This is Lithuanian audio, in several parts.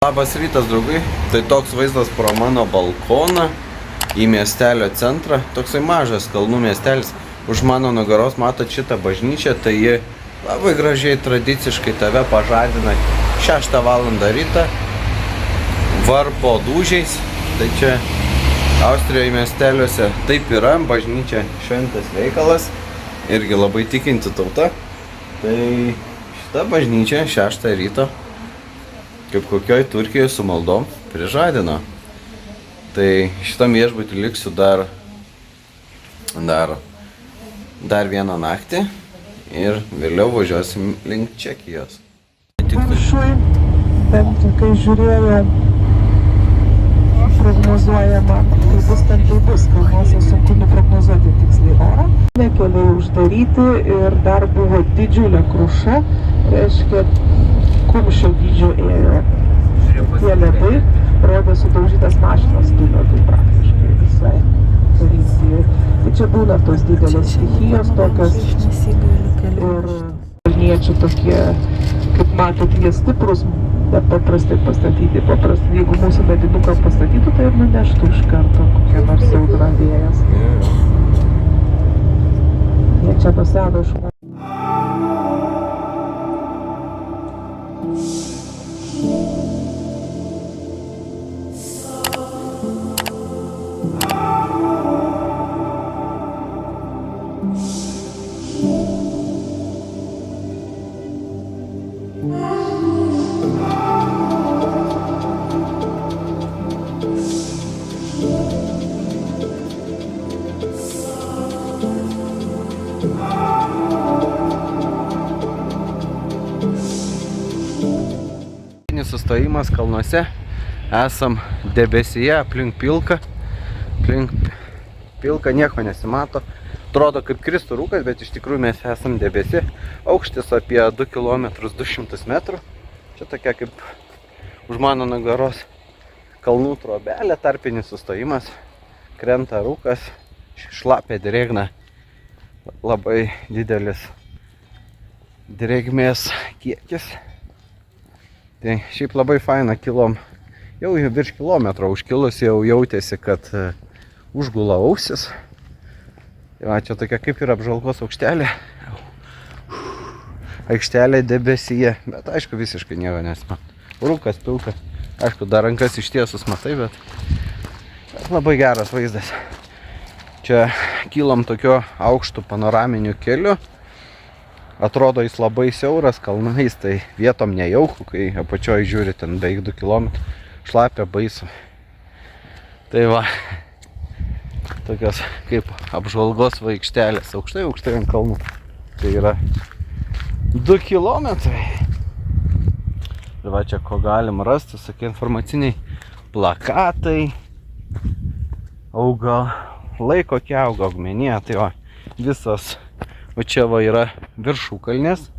Labas rytas, draugai. Tai toks vaizdas pro mano balkoną į miestelio centrą. Toksai mažas kalnų miestelis. Už mano nugaros matot šitą bažnyčią, tai ji labai gražiai tradiciškai tave pažadina 6 valandą rytą varpo dūžiais. Tai čia Austrijoje miesteliuose taip yra, bažnyčia šventas reikalas, irgi labai tikinti tauta. Tai šita bažnyčia 6 ryto kaip kokioj Turkijoje su maldom prižadino. Tai šitam viešbutį liksiu dar vieną naktį ir vėliau važiuosim link Čekijos. Viršui, bent kai žiūrėjau prognozuojama, kai bus ten tai bus, kalnuose sunku neprognozuoti tiksliai orą. Keliai uždaryti ir dar buvo didžiulė kruša, reiškia kumščio dydžio ėjo tie ledai, rodė sudaužytas mašinas tų ledų praktiškai visai Paryžiuje. Tai čia būna tos didelės stichijos tokios ir kalniečių tokie, kaip matot, jie stiprus, bet paprastai pastatyti. Jeigu mūsų medinuką pastatytų, tai ir nuneštų iš karto kokie nors audra vėjas. Jie čia to seno žmonių. Sustojimas kalnuose, esam debesyje, aplink pilka, nieko nesimato, atrodo kaip kristų rūkas, bet iš tikrųjų mes esam debesi, aukštis apie 2 km 200 metrų, čia tokia kaip už mano nugaros kalnų trobelė, tarpinis sustojimas, krenta rūkas, šlapia drėgna, labai didelis drėgmės kiekis. Tai šiaip labai faina, kilom, jau virš kilometro užkilus, jau jautėsi, kad užgula ausis. Tai va, čia tokia kaip ir apžvalgos aikštelė debesyje, bet aišku visiškai nieko nesimato. Rūkas, pilka, aišku dar rankas ištiesus matai, bet labai geras vaizdas. Čia kilom tokio aukštų panoraminių kelių. Atrodo jis labai siauras kalnais, tai vietom nejauku, kai apačioj žiūri ten beveik 2 km, šlapia baisu. Tai va, tokios kaip apžvalgos aikštelės, aukštai ant kalnų. Tai yra 2 km. Ir va čia ko galim rasti, tokie informaciniai plakatai, augalai kokie auga augmenija, tai va visos. O čia va yra viršukalnės,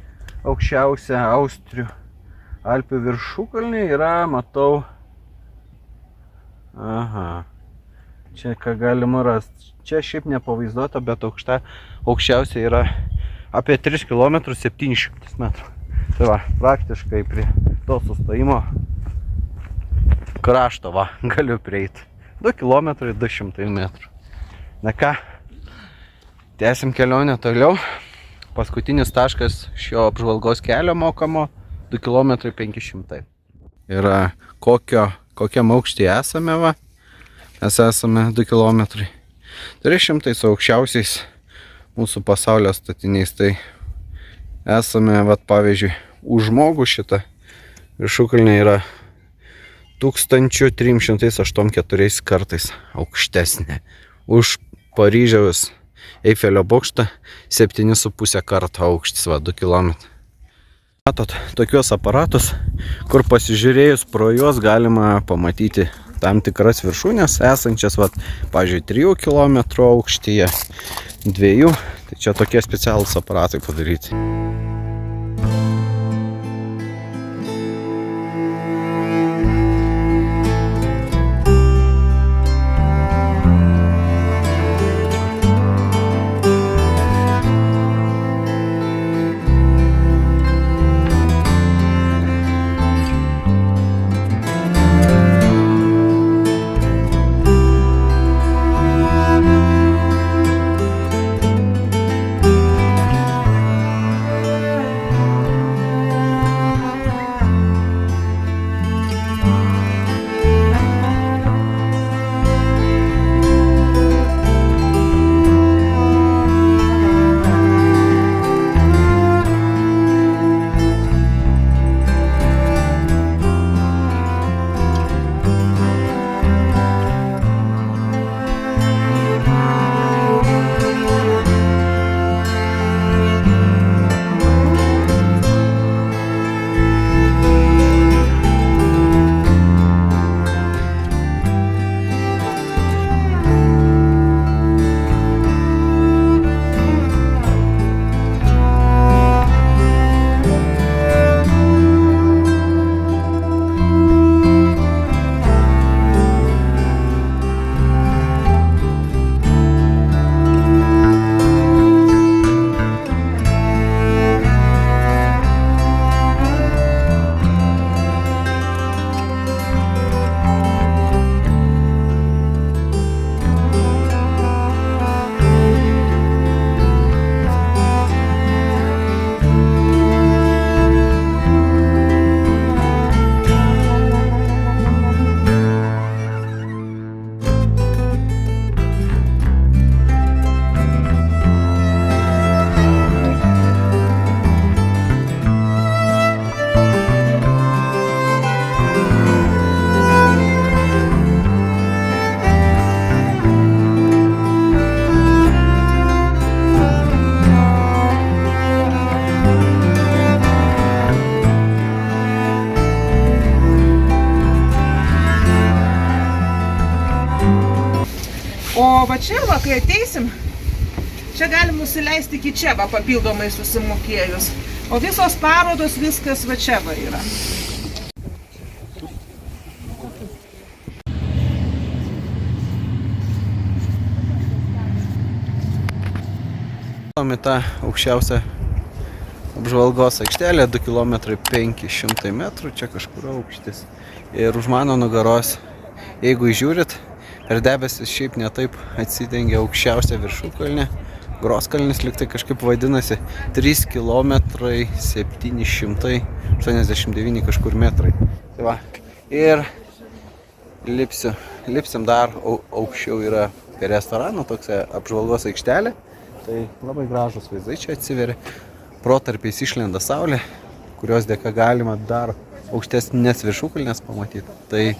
aukščiausia Austrių Alpių viršukalnė yra, matau, čia ką galima rasti, čia šiaip nepavaizduota, bet aukščiausia yra apie 3 km 700 metrų. Tai va, praktiškai prie to sustojimo krašto va, galiu prieiti. 2 km 200 metrų. Na ką? Tęsim kelionę toliau. Paskutinis taškas šio apžvalgos kelio mokamo 2 km 500. Ir kokiam aukštyje esame va. Mes esame 2 km 300 su aukščiausiais mūsų pasaulio statiniais. Tai esame, vat, pavyzdžiui, už žmogų šitą viršukalnė yra 1384 kartais aukštesnė. Už Paryžiaus Eifelio bokštą 7,5 karto aukštis, va, 2 km. Matot, tokius aparatus, kur pasižiūrėjus pro juos galima pamatyti tam tikras viršūnės esančias, va, pavyzdžiui, 3 km aukštyje, 2, tai čia tokie specialūs aparatai padaryti. O va čia, va, kai ateisim, čia galim nusileisti iki čia, va, papildomai susimokėjus. O visos parodos, viskas va čia va yra. Į tą aukščiausią apžvalgos aikštelę, 2 km 500 metrų, čia kažkur aukštis. Ir už mano nugaros, jeigu žiūrit, per debesis šiaip netaip atsidengia aukščiausia viršukalnė. Groskalnis liktai kažkaip vadinasi 3 km 789 kažkur metrai. Tai va, ir lipsim dar aukščiau yra prie restorano, toks apžvalgos aikštelė. Tai labai gražus vaizdai čia atsiveria. Protarpiais išlenda saulė, kurios dėka galima dar aukštesnės viršukalnės pamatyti. Tai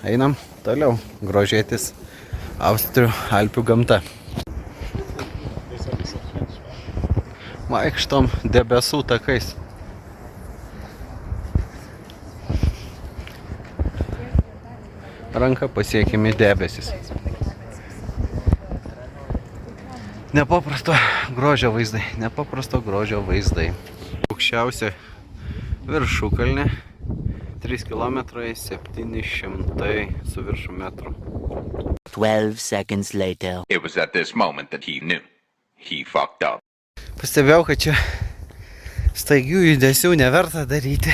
einam toliau grožėtis Austrių Alpių gamta. Vaikštom debesų takais. Ranka pasiekimi debesis. Nepaprasto grožio vaizdai. Aukščiausia viršukalnė, 3 km 700 su viršų metrų. 12 seconds later. It was at this moment that he knew. He fucked up. Pastebėjau, kad čia staigių judesių neverta daryti.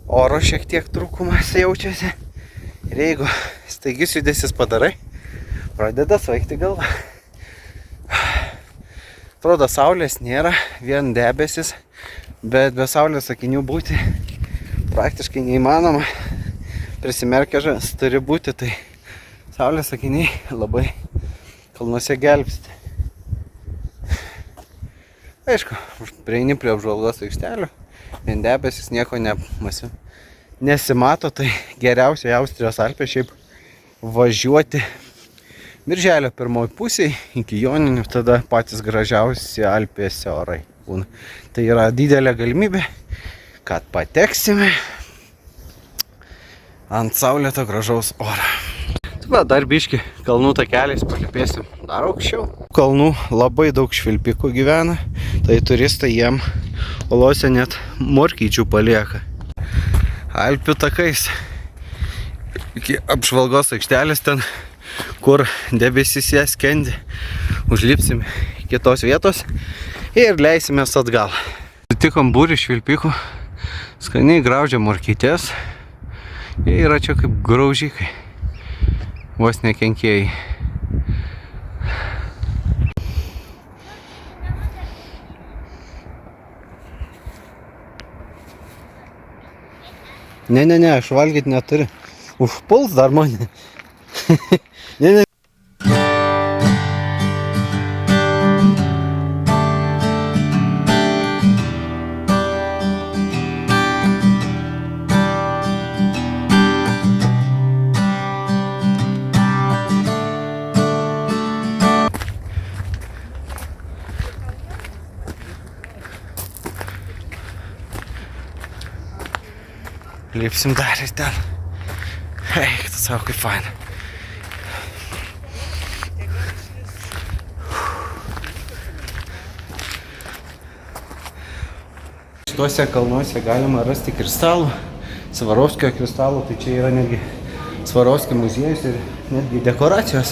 Oro šiek tiek trūkumas jaučiasi. Ir jeigu staigius judesius padarai, pradeda svaigti galva. Atrodo, saulės nėra, vien debesis, bet be saulės akinių būti praktiškai neįmanoma. Prisimerkęs turi būti, tai saulės akiniai labai kalnuose gelbsti. Aišku, prieini prie apžvalgos aikštelių, vien debesis nieko nesimato, tai geriausia Austrijos Alpė šiaip važiuoti birželio pirmoji pusėje iki joninių, tada patys gražiausi Alpėse orai būna. Tai yra didelė galimybė, kad pateksime ant saulėto gražaus oro. Va, dar biški kalnų takeliais palipėsim dar aukščiau. Kalnų labai daug švilpikų gyvena, tai turistai jiem olose net morkyčių palieka. Alpių takais iki apžvalgos aikštelės ten, kur debesis jie skendi, užlipsim kitos vietos ir leisimės atgal. Sutikom būrį švilpikų, skaniai graužia morkytės, jie yra čia kaip graužikai, vos nekenkėjai. Ne, aš valgyti neturiu. Užpuls dar mane. Ne. Lipsim dar ir ten. Eik, tu savo kaip faina. Šituose kalnuose galima rasti kristalų, Svarovskio kristalų, tai čia yra netgi Svarovskio muziejus ir netgi dekoracijos.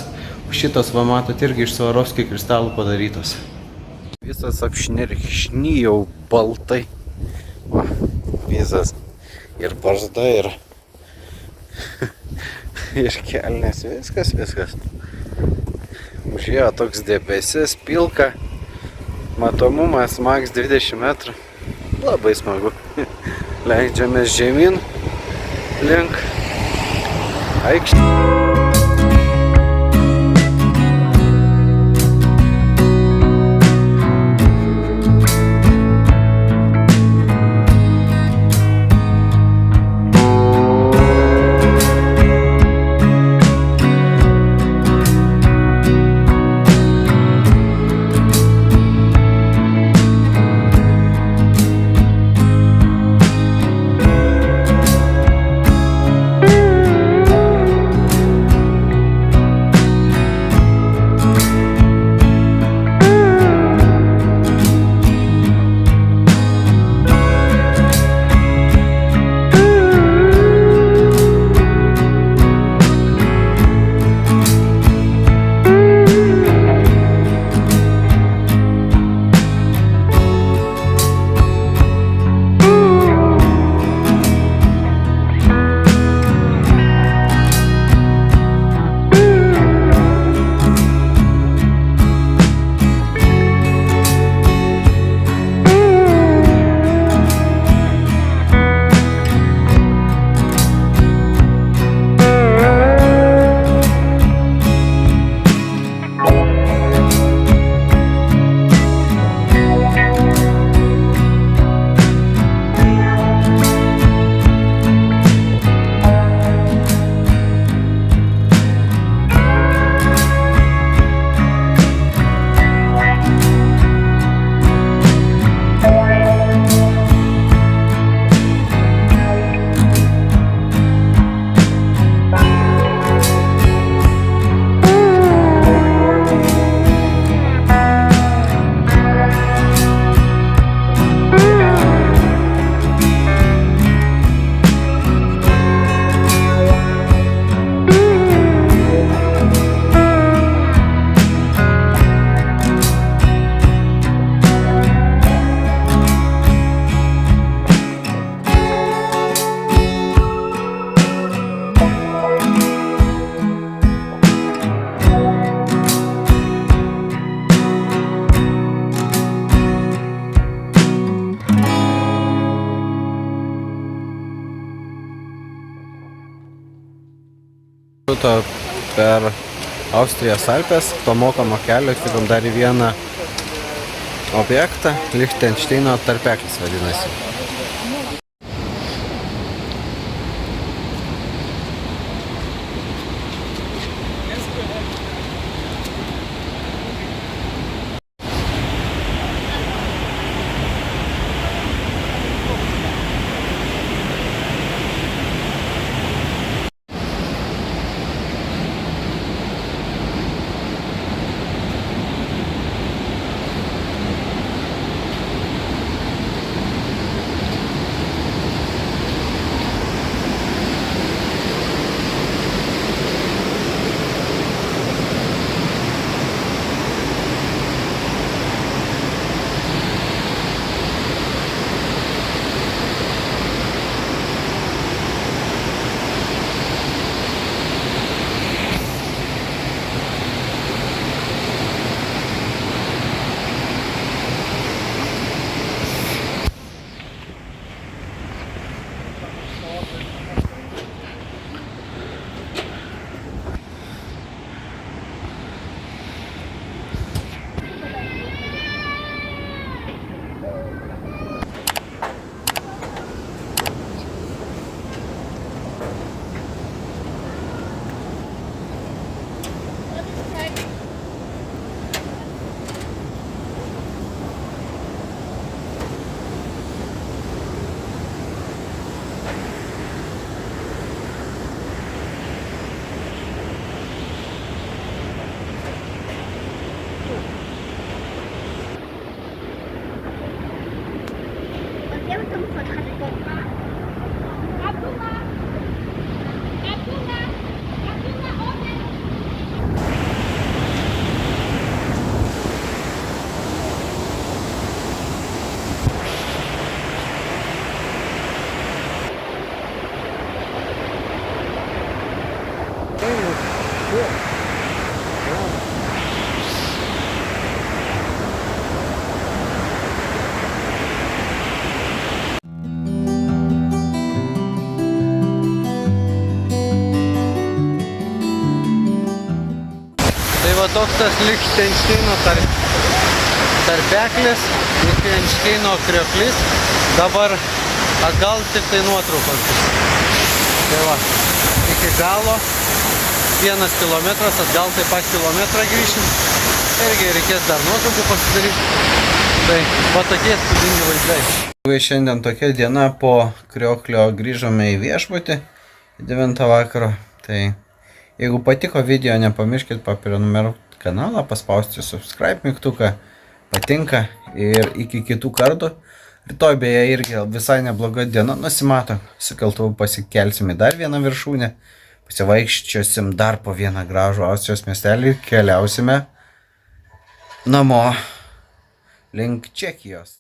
Šitos, va, matot, irgi iš Svarovskio kristalų padarytos. Visas apšnerkšnyjau baltai. Va, visas. Ir barzda, ir kelnės, viskas. Užėjo toks debesis, pilka, matomumas max 20 metrų. Labai smagu. Leidžiamės žemyn link aikštės. Per Austrijos Alpes, to mokamo kelio atvykom dar į vieną objektą, Lichtenšteino tarpeklis vadinasi. Tai va toks tas Lichtenšteino tarpeklis, Lichtenšteino krioklys, dabar atgal tik tai nuotraukos. Tai va, iki galo 1 kilometras, atgal taip pat kilometrą grįšim. Irgi reikės dar nuotraukų pasidaryti. Tai va tokie įspūdingi vaizdai. Šiandien tokia diena, po krioklio grįžome į viešbutį 9 vakaro. Tai jeigu patiko video, nepamirškit prenumeruoti kanalą, paspausti subscribe mygtuką, patinka ir iki kitų kartų. Rytoj beje irgi visai nebloga diena nusimato, su keltuvu pasikelsim į dar vieną viršūnę, pasivaikščiosim dar po vieną gražų Austrijos miestelį ir keliausime namo link Čekijos.